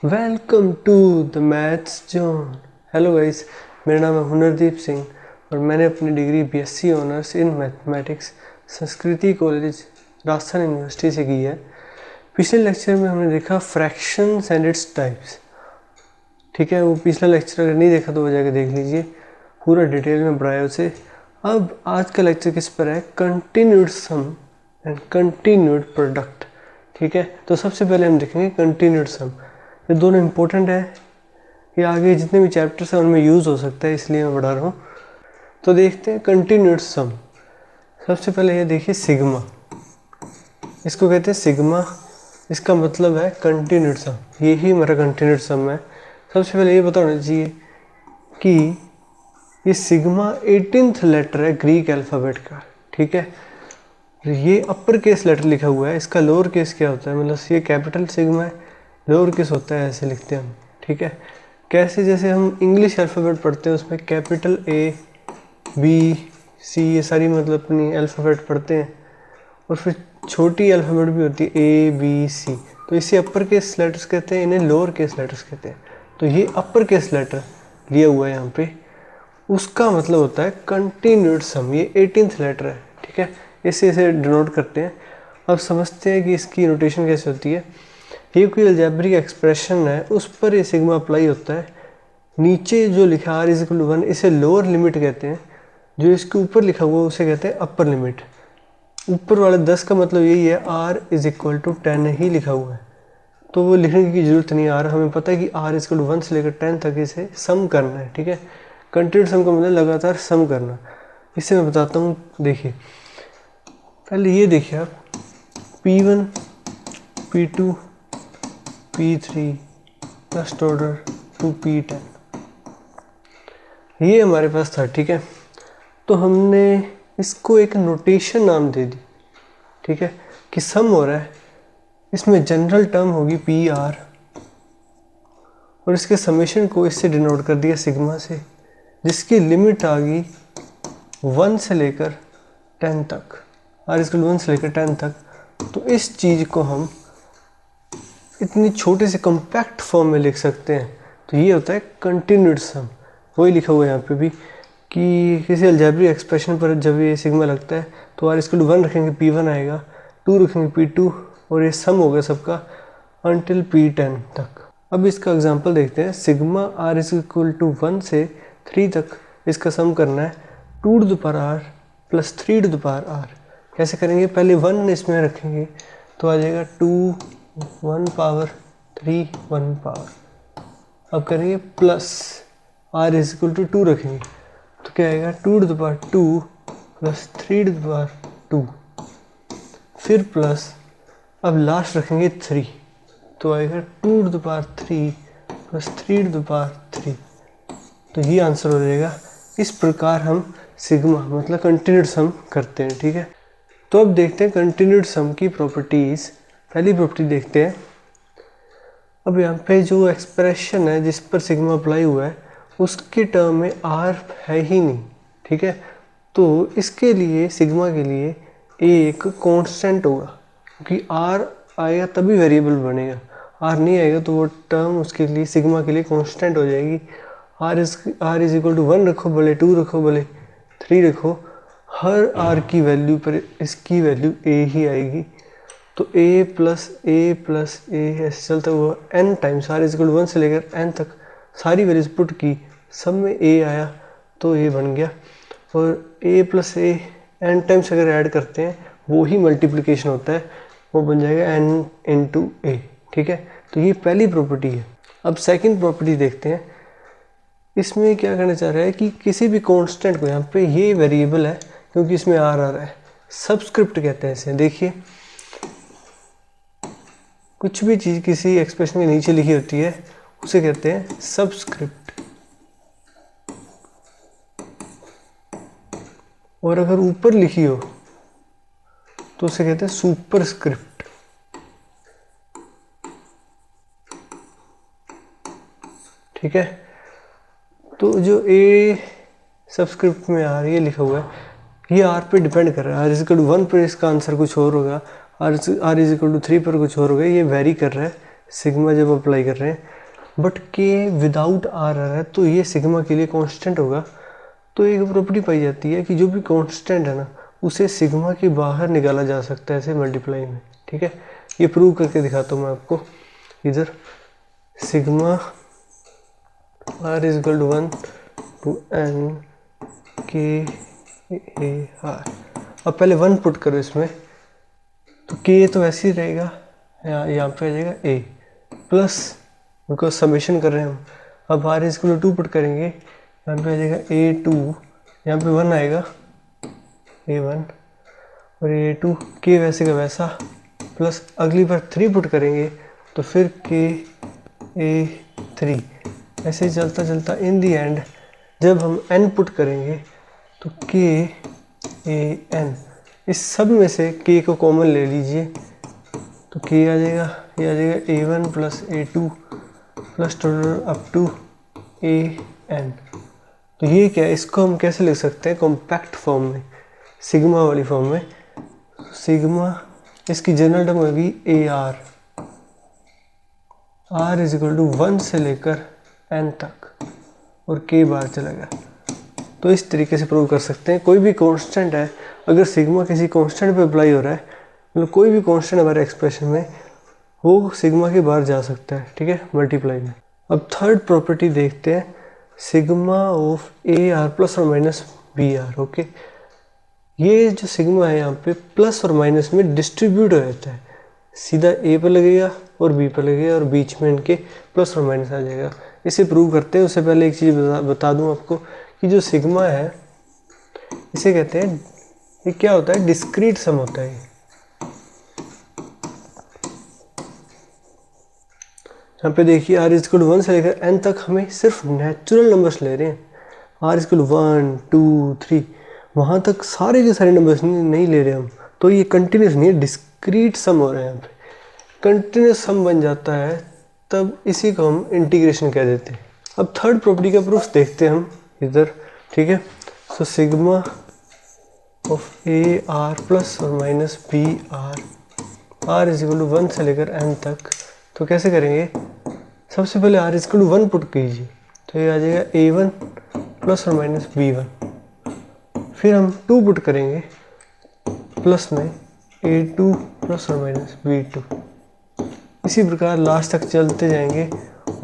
Welcome to the maths zone. Hello guys, मेरा नाम है हुनरदीप सिंह और मैंने अपनी degree BSc honours in mathematics Sanskriti college Rajasthan university से की है। पिछले लेक्चर में हमने देखा फ्रैक्शंस एंड इट्स टाइप्स। ठीक है, वो पिछला लेक्चर अगर नहीं देखा तो वो जाके देख लीजिए, पूरा डिटेल में पढ़ाया उसे। अब आज का लेक्चर किस पर है? Continued sum and continued product. ठीक है, तो सबसे पहले हम देखेंगे कंटिन्यूड सम। ये दोनों इंपॉर्टेंट है, ये आगे जितने भी चैप्टर्स हैं उनमें यूज़ हो सकता है, इसलिए मैं पढ़ा रहा हूँ। तो देखते हैं कंटिन्यूड सम। सबसे पहले ये देखिए सिग्मा, इसको कहते हैं सिग्मा। इसका मतलब है कंटिन्यूड सम, यही हमारा कंटिन्यूड सम है। सबसे पहले ये पता होना चाहिए कि ये सिग्मा 18th लेटर है ग्रीक अल्फ़ाबेट का। ठीक है, ये अपर केस लेटर लिखा हुआ है, इसका लोअर केस क्या होता है? मतलब ये कैपिटल सिग्मा है, लोअर केस होता है, ऐसे लिखते हैं हम। ठीक है, कैसे? जैसे हम इंग्लिश अल्फ़ाबेट पढ़ते हैं उसमें कैपिटल ए बी सी ये सारी मतलब अपनी अल्फ़ाबेट पढ़ते हैं, और फिर छोटी अल्फ़ाबेट भी होती है ए बी सी, तो इसे अपर केस लेटर्स कहते हैं, इन्हें लोअर केस लेटर्स कहते हैं। तो ये अपर केस लेटर लिया हुआ है यहाँ पे, उसका मतलब होता है कंटिन्यूड सम। ये 18th लेटर है। ठीक है, इसे डिनोट करते हैं। अब समझते हैं कि इसकी नोटेशन कैसे होती है। ये कोई अलजेब्रिक एक्सप्रेशन है, उस पर ये सिग्मा अप्लाई होता है। नीचे जो लिखा r इज इक्वल टू 1, इसे लोअर लिमिट कहते हैं। जो इसके ऊपर लिखा हुआ है उसे कहते हैं अपर लिमिट। ऊपर वाले 10 का मतलब यही है, r इज इक्वल टू 10 ही लिखा हुआ है, तो वो लिखने की जरूरत नहीं है। हमें पता है कि r इज इक्वल टू 1 से लेकर 10 तक इसे सम करना है। ठीक है, कंटिन्यूड सम का मतलब लगातार सम करना। इसे मैं बताता हूँ, देखिए पहले ये देखिए आप, P1 P2 P3 first order to P10, ये हमारे पास था। ठीक है, तो हमने इसको एक नोटेशन नाम दे दी। ठीक है, कि सम हो रहा है, इसमें जनरल टर्म होगी PR, और इसके समेशन को इससे डिनोट कर दिया सिग्मा से, जिसकी लिमिट आ गई 1 से लेकर 10 तक, r इक्वल 1 से लेकर 10 तक। तो इस चीज़ को हम इतनी छोटे से कम्पैक्ट फॉर्म में लिख सकते हैं। तो ये होता है कंटिन्यूड सम। वही लिखा हुआ है यहाँ पे भी कि किसी अलजेब्रिक एक्सप्रेशन पर जब ये सिग्मा लगता है तो r इक्वल टू 1 रखेंगे P1 आएगा, 2 रखेंगे P2, और ये सम होगा सबका अंटिल P10 तक। अब इसका एग्जांपल देखते हैं। सिग्मा r इक्वल टू 1 से 3 तक इसका सम करना है, 2 to the power r plus 3 to the power r। कैसे करेंगे? पहले 1 इसमें रखेंगे तो आ जाएगा 2 1 पावर 3 1 पावर। अब करेंगे plus r is equal to 2 रखेंगे तो क्या आएगा? 2 to the power 2 plus 3 to the power 2, फिर प्लस, अब लास्ट रखेंगे 3 तो आएगा 2 to the power 3 plus 3 to the power 3। तो ये आंसर हो जाएगा। इस प्रकार हम सिग्मा मतलब कंटिन्यूड सम करते हैं। ठीक है, तो अब देखते हैं कंटिन्यूड सम की प्रॉपर्टीज़। पहली प्रॉपर्टी देखते हैं। अब यहाँ पे जो एक्सप्रेशन है जिस पर सिग्मा अप्लाई हुआ है उसके टर्म में r है ही नहीं। ठीक है, तो इसके लिए सिग्मा के लिए एक कांस्टेंट होगा, क्योंकि r आएगा तभी वेरिएबल बनेगा, r नहीं आएगा तो वो टर्म उसके लिए सिग्मा के लिए कांस्टेंट हो जाएगी। r इज इक्वल टू 1 रखो, भले 2 रखो, भले 3 रखो, हर r की वैल्यू पर इसकी वैल्यू a ही आएगी। तो a प्लस ऐसे चलता हुआ n times r is equal to 1 से लेकर n तक सारी वैल्यूज पुट की, सब में a आया तो a बन गया। और a plus a n times अगर ऐड करते हैं वो ही मल्टीप्लिकेशन होता है, वो बन जाएगा n इंटू a। ठीक है, तो ये पहली प्रॉपर्टी है। अब सेकंड प्रॉपर्टी देखते हैं। इसमें क्या करना चाह रहा है कि किसी भी कांस्टेंट को, यहाँ पे ये वेरिएबल है क्योंकि इसमें r आ रहा है, सबस्क्रिप्ट कहते हैं इसे। देखिए कुछ भी चीज़ किसी एक्सप्रेशन के नीचे लिखी होती है उसे कहते हैं सबस्क्रिप्ट, और अगर ऊपर लिखी हो तो उसे कहते हैं सुपरस्क्रिप्ट। ठीक है, तो जो a सबस्क्रिप्ट में r ये लिखा हुआ है, ये r पे डिपेंड कर रहा है। r इज इक्वल टू 1 पर इसका आंसर कुछ और होगा, r इज इक्वल टू 3 पर कुछ और होगा, ये वेरी कर रहा है। सिग्मा जब अप्लाई कर रहे हैं, बट के विदाउट आर आ रहा है तो ये सिग्मा के लिए कांस्टेंट होगा। तो एक प्रॉपर्टी पाई जाती है कि जो भी कांस्टेंट है ना उसे सिग्मा के बाहर निकाला जा सकता है ऐसे मल्टीप्लाई में, ठीक है। ये प्रूव करके दिखाता हूँ मैं आपको। इधर sigma r is equal to 1 to n के ए आर। अब पहले 1 पुट करो इसमें, तो के तो वैसे ही रहेगा, यहाँ पे आ जाएगा a प्लस, बिकॉज समेशन कर रहे हैं हम। अब r is equal to 2 put करेंगे, यहाँ पे आ जाएगा a2, यहाँ पे 1 आएगा a1 और a2, के वैसे का वैसा प्लस अगली बार 3 पुट करेंगे तो फिर के a3। ऐसे ही चलता चलता इन दी एंड जब हम n पुट करेंगे तो के an। इस सब में से k को कॉमन ले लीजिए तो k आ जाएगा, ये आ जाएगा a1 plus a2 plus total up to an। तो ये क्या है, इसको हम कैसे लिख सकते हैं कॉम्पैक्ट फॉर्म में, सिग्मा वाली फॉर्म में। सिग्मा इसकी जनरल टर्म होगी a r, are is equal to 1 से लेकर n तक और k बाहर चला गया। तो इस तरीके से प्रूव कर सकते हैं कोई भी कांस्टेंट है, अगर सिग्मा किसी कांस्टेंट पे अप्लाई हो रहा है, मतलब कोई भी कांस्टेंट हमारे एक्सप्रेशन में, वो सिग्मा के बाहर जा सकता है, ठीक है, मल्टीप्लाई में। अब थर्ड प्रॉपर्टी देखते हैं, sigma of A R plus और माइनस बी आर। ओके, ये जो सिग्मा है यहाँ पे प्लस और माइनस में डिस्ट्रीब्यूट हो जाता है, सीधा ए पर लगेगा और बी पर लगेगा और बीच में इनके प्लस और माइनस आ जाएगा। इसे प्रूव करते हैं उससे पहले एक चीज़ बता दूं आपको कि जो सिग्मा है इसे कहते हैं, ये क्या होता है, डिस्क्रीट सम होता है। यहाँ पे देखिए आर इज इक्वल टू 1 से लेकर n तक हमें सिर्फ नेचुरल नंबर्स ले रहे हैं, आर इज इक्वल टू 1 2 3, वहाँ तक सारे के सारे नंबर्स नहीं ले रहे हम, तो ये कंटिन्यूस नहीं है, डिस्क्रीट सम हो रहा है। यहाँ पे कंटिन्यूस सम बन जाता है, तब इसी को हम इंटीग्रेशन कह देते हैं। अब थर्ड प्रॉपर्टी का प्रूफ देखते हैं हम इधर, ठीक है। So sigma of A R plus और minus B are, are is equal to 1 से लेकर n तक। तो कैसे करेंगे, सबसे पहले r is equal to 1 put कीजिए, तो ये आ जाएगा a1 प्लस और माइनस b1। फिर हम 2 पुट करेंगे प्लस में a2 प्लस और माइनस b2। इसी प्रकार लास्ट तक चलते जाएंगे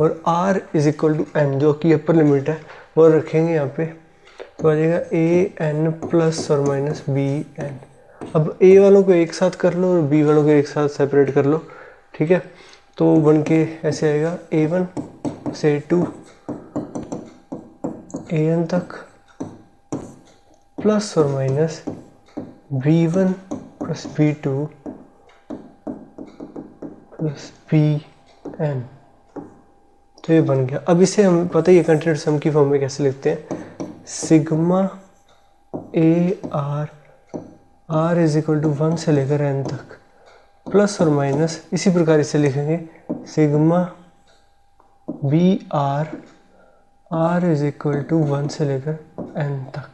और r is equal to n जो कि अपर लिमिट है वो रखेंगे यहाँ पे, तो आ जाएगा an प्लस और माइनस bn। अब a वालों को एक साथ कर लो और b वालों को एक साथ सेपरेट कर लो, ठीक है। तो बन के ऐसे आएगा a1 से a2 an तक प्लस और minus b1 plus b2 plus bn। तो ये बन गया। अब इसे हम पता ही है कंटिन्यूट सम की फॉर्म में कैसे लिखते हैं, sigma a r, are is equal to 1 से लेकर n तक प्लस और माइनस, इसी प्रकार इसे लिखेंगे sigma b are, are is equal to 1 से लेकर n तक।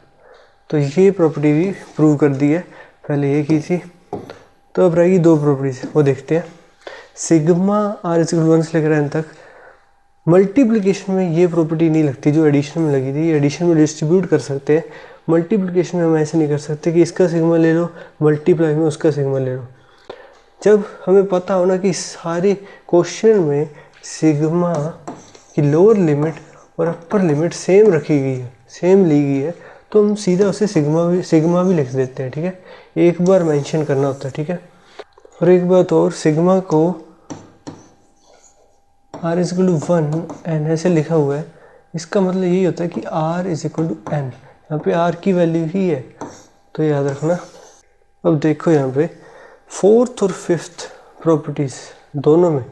तो ये प्रॉपर्टी भी प्रूव कर दी है, पहले ये की थी। तो अब रहेगी दो प्रॉपर्टीज, वो देखते हैं। Sigma r is equal to 1 से लेकर n तक, मल्टीप्लिकेशन में ये प्रॉपर्टी नहीं लगती जो एडिशन में लगी थी। एडिशन में डिस्ट्रीब्यूट कर सकते हैं, मल्टीप्लिकेशन में हम ऐसे नहीं कर सकते कि इसका सिग्मा ले लो मल्टीप्लाई में उसका सिग्मा ले लो। जब हमें पता हो ना कि सारे क्वेश्चन में सिग्मा की लोअर लिमिट और अपर लिमिट सेम रखी गई है, सेम ली गई है, तो हम सीधा उसे सिग्मा भी लिख देते हैं, ठीक है। एक बार मेंशन करना होता है, ठीक है। और एक बात और, सिग्मा को r is equal to 1 n ऐसे लिखा हुआ है, इसका मतलब यही होता है कि r is equal to n, यहाँ पे r की वैल्यू ही है, तो याद रखना। अब देखो यहाँ पे फोर्थ और फिफ्थ प्रॉपर्टीज दोनों में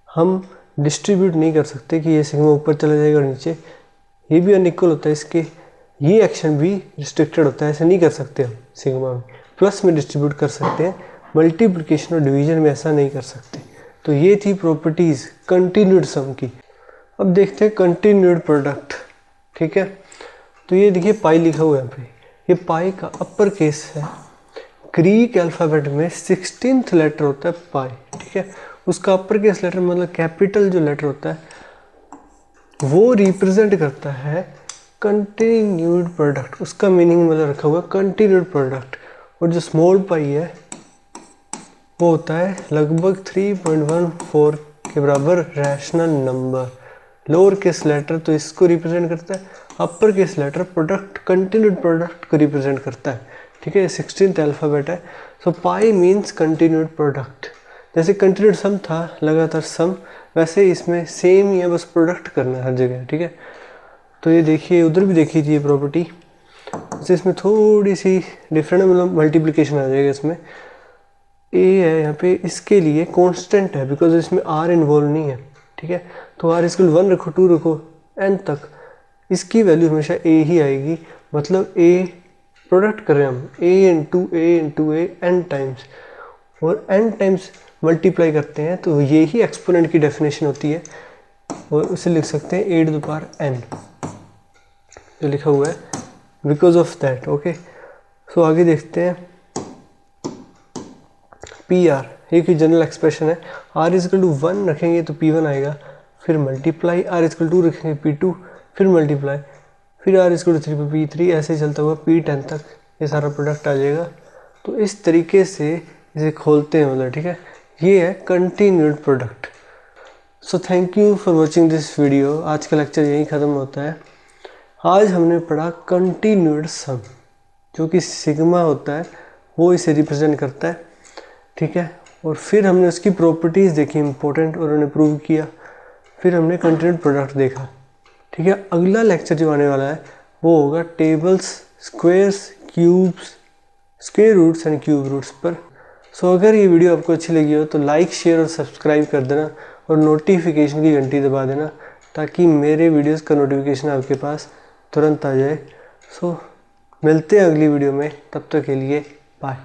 हम डिस्ट्रीब्यूट नहीं कर सकते कि ये सिग्मा ऊपर चला जाएगा और नीचे, ये भी अनइक्वल होता है इसके, ये एक्शन भी रिस्ट्रिक्टेड होता है, ऐसे नहीं कर सकते हम। सिग्मा में प्लस में डिस्ट्रीब्यूट कर सकते हैं, मल्टीप्लिकेशन और डिवीजन में ऐसा नहीं कर सकते। तो ये थी प्रॉपर्टीज कंटिन्यूड सम की। अब देखते हैं कंटिन्यूड प्रोडक्ट, ठीक है। तो ये देखिए पाई लिखा हुआ है यहाँ पे, ये पाई का अपर केस है, ग्रीक अल्फ़ाबेट में 16th लेटर होता है पाई, ठीक है। उसका अपर केस लेटर मतलब कैपिटल जो लेटर होता है वो रिप्रेजेंट करता है कंटिन्यूड प्रोडक्ट। उसका मीनिंग मतलब रखा हुआ कंटिन्यूड प्रोडक्ट। और जो स्मॉल पाई है वो होता है लगभग 3.14 के बराबर rational number. Lower case letter तो इसको रिप्रेजेंट करता है, upper case letter product continued product को रिप्रेजेंट करता है। ठीक है, 16th अल्फ़ाबेट है। So pi means continued product. जैसे कंटिन्यूड सम था, लगातार सम, वैसे इसमें सेम ही है, बस प्रोडक्ट करना है हर जगह। ठीक है, तो ये देखिए उधर भी देखी थी ये प्रॉपर्टी, जैसे इसमें थोड़ी सी डिफरेंट मतलब मल्टीप्लिकेशन आ जाएगा। इसमें ए है यहाँ पे, इसके लिए कांस्टेंट है बिकॉज इसमें आर इन्वॉल्व नहीं है। ठीक है, तो आर इसको 1 रखो, 2 रखो, एन तक, इसकी वैल्यू हमेशा ए ही आएगी। मतलब ए प्रोडक्ट कर रहे हैं हम, ए इंटू ए एन टाइम्स, और एन टाइम्स मल्टीप्लाई करते हैं तो ये ही एक्सपोनेंट की डेफिनेशन होती है। और उसे लिख सकते हैं ए टू द पावर एन, जो लिखा हुआ है बिकॉज ऑफ दैट। ओके, सो आगे देखते हैं पी आर, एक ही जनरल एक्सप्रेशन है। आर इजकल टू 1 रखेंगे तो P1 आएगा, फिर मल्टीप्लाई, आर इजकल 2 रखेंगे P2, फिर मल्टीप्लाई, फिर आर इजकल टू 3 पे P3, ऐसे चलता हुआ P10 तक ये सारा प्रोडक्ट आ जाएगा। तो इस तरीके से इसे खोलते हैं मतलब। ठीक है, ये है continued product. So thank you for watching this video. आज का लेक्चर यहीं ख़त्म होता है। आज हमने पढ़ा कंटिन्यूड सम, जो कि सिग्मा होता है वो इसे रिप्रेजेंट करता है। ठीक है, और फिर हमने उसकी प्रॉपर्टीज़ देखी इंपॉर्टेंट, और उन्हें प्रूव किया। फिर हमने कंटिन्यूड प्रोडक्ट देखा। ठीक है, अगला लेक्चर जो आने वाला है वो होगा tables, squares, cubes, square roots and cube roots पर। सो अगर ये वीडियो आपको अच्छी लगी हो तो लाइक, शेयर और सब्सक्राइब कर देना, और नोटिफिकेशन की घंटी दबा देना ताकि मेरे वीडियोस का नोटिफिकेशन आपके पास तुरंत आ जाए। सो मिलते हैं अगली वीडियो में, तब तक के लिए बाय।